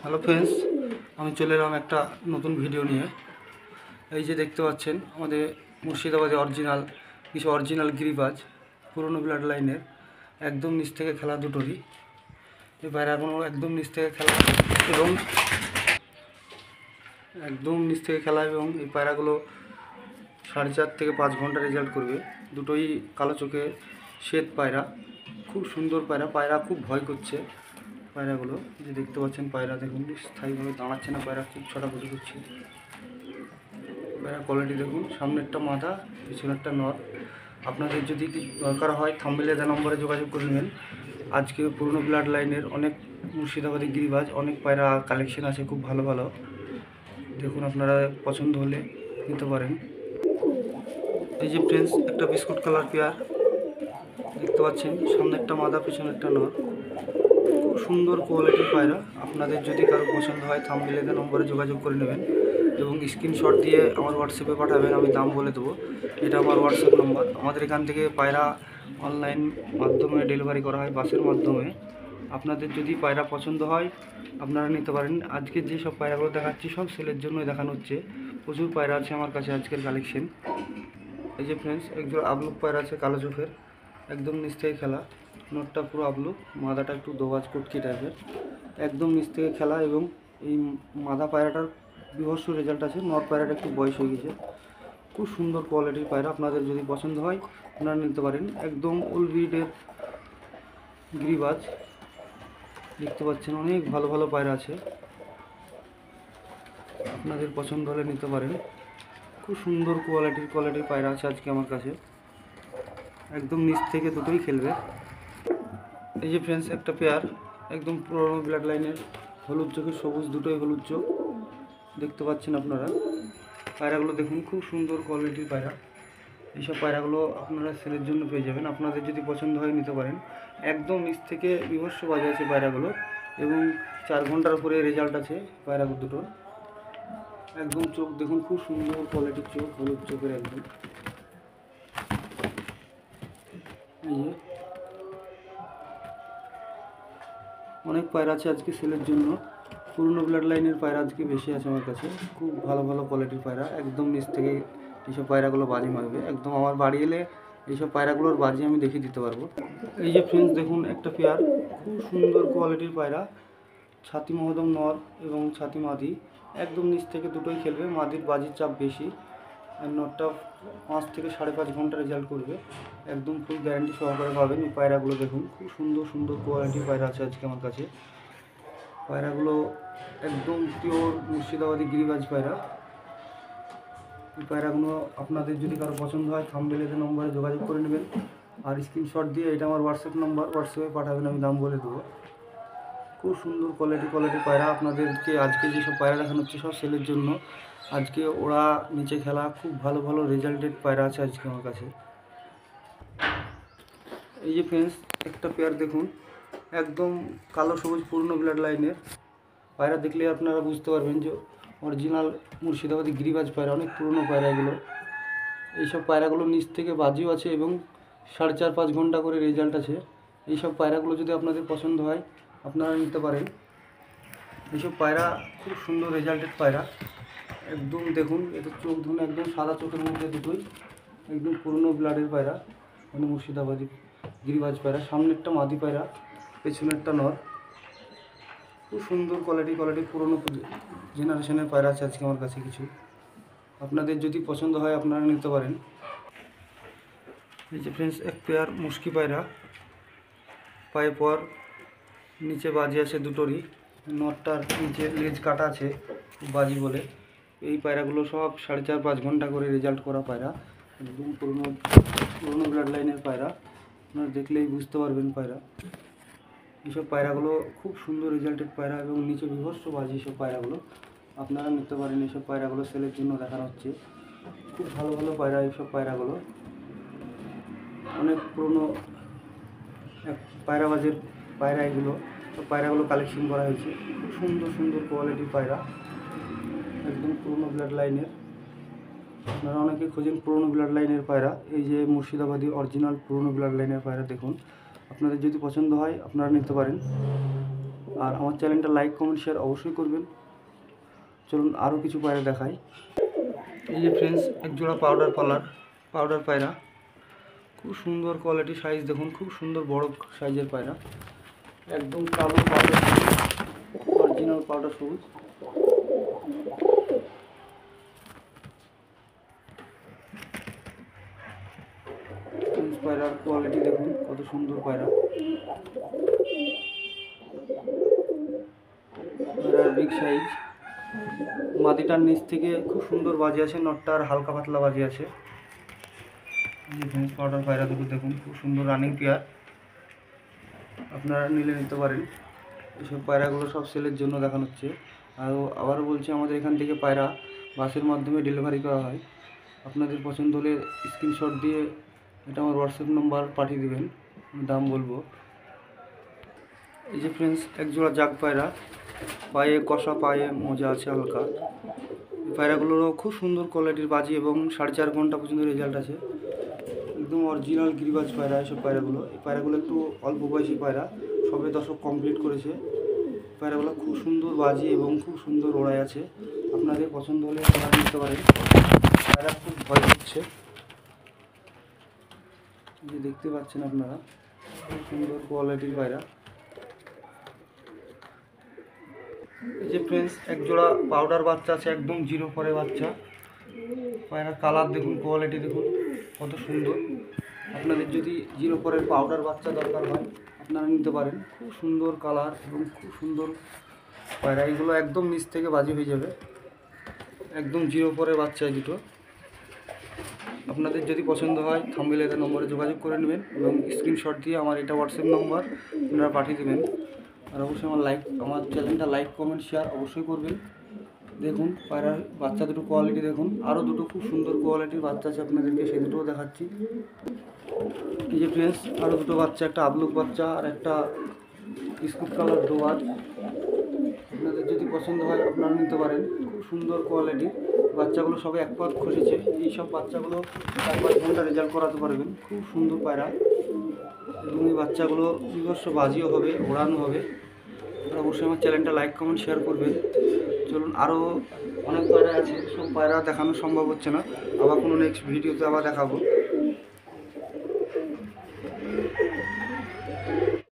Hello friends, আমি চলে এলাম একটা নতুন ভিডিও নিয়ে। এই যে দেখতে পাচ্ছেন আমাদের মুর্শিদাবাদে অরিজিনাল গিরিবাজ পুরনো ব্লাড লাইনের একদম নিচ থেকে খেলা দুটোরই। এই পায়রাগুলো একদম নিচ থেকে খেলা এবং এই পায়রাগুলো 4.5 থেকে 5 ঘন্টা রেজাল্ট করবে। দুটোই কালো চোখে শ্বেত পায়রা, খুব সুন্দর পায়রা খুব ভয় করছে। পায়রাগুলো যে দেখতে পাচ্ছেন, পায়রা দেখুন স্থায়ীভাবে দাঁড়াচ্ছে না, পায়রা খুব ছটাফটি করছে। পায়রা কোয়ালিটি দেখুন, সামনেরটা মাথা, পিছনেরটা নর। আপনাদের যদি দরকার হয় থাম্বনেলে দেওয়া নম্বরে যোগাযোগ করে নেবেন। আজকে পুরনো ব্লাড লাইনের অনেক মুর্শিদাবাদী গিরিবাজ অনেক পায়রা কালেকশন আছে, খুব ভালো ভালো। দেখুন, আপনারা পছন্দ হলে নিতে পারেন। এই যে ফ্রেন্ডস, একটা বিস্কুট কালার পেয়ার দেখতে পাচ্ছেন, সামনেরটা মাদা, পিছনেরটা নর। খুব সুন্দর কোয়ালিটির পায়রা। আপনাদের যদি কারো পছন্দ হয় থাম্বনেলে দেওয়া নম্বরে যোগাযোগ করে নেবেন এবং স্ক্রিনশট দিয়ে আমার হোয়াটসঅ্যাপে পাঠাবেন, আমি দাম বলে দেবো। এটা আমার হোয়াটসঅ্যাপ নম্বর। আমাদের এখান থেকে পায়রা অনলাইন মাধ্যমে ডেলিভারি করা হয়, বাসের মাধ্যমে। আপনাদের যদি পায়রা পছন্দ হয় আপনারা নিতে পারেন। আজকে যে সব পায়রাগুলো দেখাচ্ছি সব সেলের জন্যই দেখানো হচ্ছে। প্রচুর পায়রা আছে আমার কাছে আজকের কালেকশন। এই যে ফ্রেন্ডস, একজন আবলুক পায়রা আছে কালো চোখের, একদম নিচ থেকে খেলা। নটটা পুরো আবলুক, মাদাটা একটু দোবাজ কুটকি টাইপের, একদম নিচ থেকে খেলা। এবং এই মাদা পায়রাটার বিভৎস রেজাল্ট আছে। নট পায়রাটা একটু বয়স হয়ে গেছে। খুব সুন্দর কোয়ালিটির পায়রা, আপনাদের যদি পছন্দ হয় আপনারা নিতে পারেন। একদম ওল্ড ব্রিডের গিরিবাজ দেখতে পাচ্ছেন, অনেক ভালো ভালো পায়রা আছে, আপনাদের পছন্দ হলে নিতে পারেন। খুব সুন্দর কোয়ালিটির পায়রা আছে আজকে আমার কাছে, একদম নিচ থেকে দুটোই খেলবে। এই যে ফ্রেন্ডস, একটা পেয়ার একদম পুরনো ব্লাড লাইনের হলুদ চোখের সবুজ, দুটোই হলুদ চোখ দেখতে পাচ্ছেন আপনারা। পায়রাগুলো দেখুন, খুব সুন্দর কোয়ালিটির পায়রা। এইসব পায়রাগুলো আপনারা সেলের জন্য পেয়ে যাবেন। আপনাদের যদি পছন্দ হয় নিতে পারেন। একদম নিচ থেকে বিভৎস বাজে আছে পায়রাগুলো এবং 4 ঘন্টার উপরে রেজাল্ট আছে পায়রাগুলো দুটোর। একদম চোখ দেখুন, খুব সুন্দর কোয়ালিটির চোখ, হলুদ চোখের একদম। এই যে অনেক পায়রা আছে আজকে সেলের জন্য। পুরনো ব্লাড লাইনের পায়রা আজকে বেশি আছে আমার কাছে, খুব ভালো ভালো কোয়ালিটির পায়রা। একদম নিচ থেকে এইসব পায়রাগুলো বাজি মারবে। একদম আমার বাড়ি এলে এইসব পায়রাগুলোর বাজি আমি দেখিয়ে দিতে পারবো। এই যে ফ্রেন্ডস দেখুন, একটা পেয়ার খুব সুন্দর কোয়ালিটির পায়রা, ছাতি মহদম নর এবং ছাতি মাদি, একদম নিচ থেকে দুটোই খেলবে। মাদির বাজির চাপ বেশি আর নটটা 5 থেকে 5.5 ঘন্টা রেজাল্ট করবে। একদম ফুল গ্যারান্টি সহকারে পাবেন। এই পায়রাগুলো দেখুন, খুব সুন্দর কোয়ালিটির পায়রা আছে আজকে আমার কাছে। পায়রাগুলো একদম পিওর মুর্শিদাবাদী গিরিবাজ পায়রা। এই পায়রাগুলো আপনাদের যদি কারো পছন্দ হয় থাম্বনেলে দেওয়া নম্বরে যোগাযোগ করে নেবেন আর স্ক্রিনশট দিয়ে, এটা আমার হোয়াটসঅ্যাপ নম্বর, হোয়াটসঅ্যাপে পাঠাবেন, আমি দাম বলে দেবো। খুব সুন্দর কোয়ালিটি পায়রা। আপনাদেরকে আজকে যেসব পায়রা দেখানো হচ্ছে সব সেলের জন্য। আজকে ওরা নিচে খেলা, খুব ভালো ভালো রেজাল্টেড পায়রা আছে আজকে আমার কাছে। এই যে ফ্রেন্ডস, একটা পেয়ার দেখুন, একদম কালো সবুজ পুরনো ব্লাড লাইনের পায়রা। দেখলে আপনারা বুঝতে পারবেন যে অরিজিনাল মুর্শিদাবাদী গিরিবাজ পায়রা, অনেক পুরনো পায়রা এগুলো। এইসব পায়রাগুলো নিচ থেকে বাজিও আছে এবং 4.5-5 ঘন্টা করে রেজাল্ট আছে। এইসব পায়রাগুলো যদি আপনাদের পছন্দ হয় আপনারা নিতে পারেন। এইসব পায়রা খুব সুন্দর রেজাল্টেড পায়রা। একদম দেখুন, এটা চোখ ধরুন, একদম সাদা চোখের মধ্যে দুটোই, একদম পুরনো ব্লাডের পায়রা, মানে মুর্শিদাবাদী গিরিবাজ পায়রা। সামনেরটা মাদি পায়রা, পেছনেরটা নর। খুব সুন্দর কোয়ালিটি পুরনো জেনারেশনের পায়রা আছে আজকে আমার কাছে কিছু। আপনাদের যদি পছন্দ হয় আপনারা নিতে পারেন। এই যে ফ্রেন্ডস, এক পেয়ার মুশকি পায়রা, পায়ে পর নিচে বাজি আছে দুটোরই। নটটার নিচে লেজ কাটা আছে বাজি বলে। এই পায়রাগুলো সব 4.5-5 ঘন্টা করে রেজাল্ট করা পায়রা, একদম পুরনো ব্লাড লাইনের পায়রা। আপনারা দেখলেই বুঝতে পারবেন পায়রা। এইসব পায়রাগুলো খুব সুন্দর রেজাল্টেড পায়রা এবং নিচে বিভৎস বাজি এইসব পায়রাগুলো। আপনারা নিতে পারেন। এইসব পায়রাগুলো সেলের জন্য দেখানো হচ্ছে। খুব ভালো ভালো পায়রা এইসব পায়রাগুলো, অনেক পুরনো পায়রাবাজের পায়রা এগুলো। পায়রাগুলো কালেকশন করা হয়েছে। খুব সুন্দর কোয়ালিটির পায়রা, একদম পুরনো ব্লাড লাইনের। আপনারা অনেকে খোঁজেন পুরনো ব্লাড লাইনের পায়রা। এই যে মুর্শিদাবাদী অরিজিনাল পুরনো ব্লাড লাইনের পায়রা দেখুন। আপনাদের যদি পছন্দ হয় আপনারা নিতে পারেন। আর আমার চ্যানেলটা লাইক কমেন্ট শেয়ার অবশ্যই করবেন। চলুন আরও কিছু পায়রা দেখাই। এই যে ফ্রেন্ডস, এক জোড়া পাউডার পায়রা, খুব সুন্দর কোয়ালিটি, সাইজ দেখুন, খুব সুন্দর বড় সাইজের পায়রা, একদম কালো পাউডার, অরিজিনাল পাউডার সবুজ। পায়রার কোয়ালিটি দেখুন কত সুন্দর পায়রা, পায়রার বিগ সাইজ, মাদিটার নিচ থেকে খুব সুন্দর বাজি আছে, নটটার হালকা পাতলা বাজি আছে। পাউডার পায়রা দুটো দেখুন, খুব সুন্দর রানিং পেয়ার, আপনারা নিলে নিতে পারেন। এসব পায়রাগুলো সব সেলের জন্য দেখানো হচ্ছে। আবারও বলছি, আমাদের এখান থেকে পায়রা বাসের মাধ্যমে ডেলিভারি করা হয়। আপনাদের পছন্দ হলে স্ক্রিনশট দিয়ে এটা আমার হোয়াটসঅ্যাপ নাম্বার পাঠিয়ে দেবেন, আমি দাম বলবো। এই যে ফ্রেন্ডস, এক জোড়া জাগ পায়রা, পায়ে কষা, পায়ে মজা আছে হালকা। পায়রাগুলোরও খুব সুন্দর কোয়ালিটির বাজি এবং 4.5 ঘন্টা পর্যন্ত রেজাল্ট আছে, একদম অরিজিনাল গিরিবাজ পায়রা এসব পায়রাগুলো। এই পায়রাগুলো একটু অল্প বয়সী পায়রা, সবে দশক কমপ্লিট করেছে। পায়রাগুলো খুব সুন্দর বাজি এবং খুব সুন্দর ওড়াই আছে, আপনাদের পছন্দ হলে আপনারা নিতে পারেন। পায়রা খুব ভয় করছে, যে দেখতে পাচ্ছেন আপনারা, খুব সুন্দর কোয়ালিটির পায়রা। এই যে ফ্রেন্ডস, এক জোড়া পাউডার বাচ্চা আছে, একদম জিরো পরে বাচ্চা। পায়রার কালার দেখুন, কোয়ালিটি দেখুন কত সুন্দর। আপনাদের যদি জিরো পরের পাউডার বাচ্চা দরকার হয় আপনারা নিতে পারেন, খুব সুন্দর কালার এবং খুব সুন্দর পায়রা। এগুলো একদম নিচ থেকে বাজি হয়ে যাবে, একদম জিরো পরের বাচ্চা এই দুটো। আপনাদের যদি পছন্দ হয় থাম্বনেলের নম্বরে যোগাযোগ করে নেবেন এবং স্ক্রিনশট দিয়ে আমার এটা হোয়াটসঅ্যাপ নম্বর আপনারা পাঠিয়ে দেবেন। আর অবশ্যই আমার চ্যানেলটা লাইক কমেন্ট শেয়ার অবশ্যই করবেন। দেখুন পায়রার বাচ্চা দুটো কোয়ালিটি দেখুন, আরও দুটো খুব সুন্দর কোয়ালিটির বাচ্চা আছে, আপনাদেরকে সেই দুটোও দেখাচ্ছি। এই যে ফ্রেন্ডস, আরও দুটো বাচ্চা, একটা আবলুক বাচ্চা আর একটা বিস্কুট কালার দোয়ার। আপনাদের যদি পছন্দ হয় আপনারা নিতে পারেন, খুব সুন্দর কোয়ালিটি। বাচ্চাগুলো সবে এক পাত খসেছে, এইসব বাচ্চাগুলো 4-5 ঘন্টা রেজাল্ট করাতে পারবেন, খুব সুন্দর পায়রা। এবং এই বাচ্চাগুলো নিজস্ব বাজিও হবে, ওড়ানো হবে। আপনারা অবশ্যই আমার চ্যানেলটা লাইক কমেন্ট শেয়ার করবেন। চলুন আরও অনেক পায়রা আছে, সব পায়রা দেখানো সম্ভব হচ্ছে না, আবার কোনো নেক্সট ভিডিওতে আবার দেখাবো।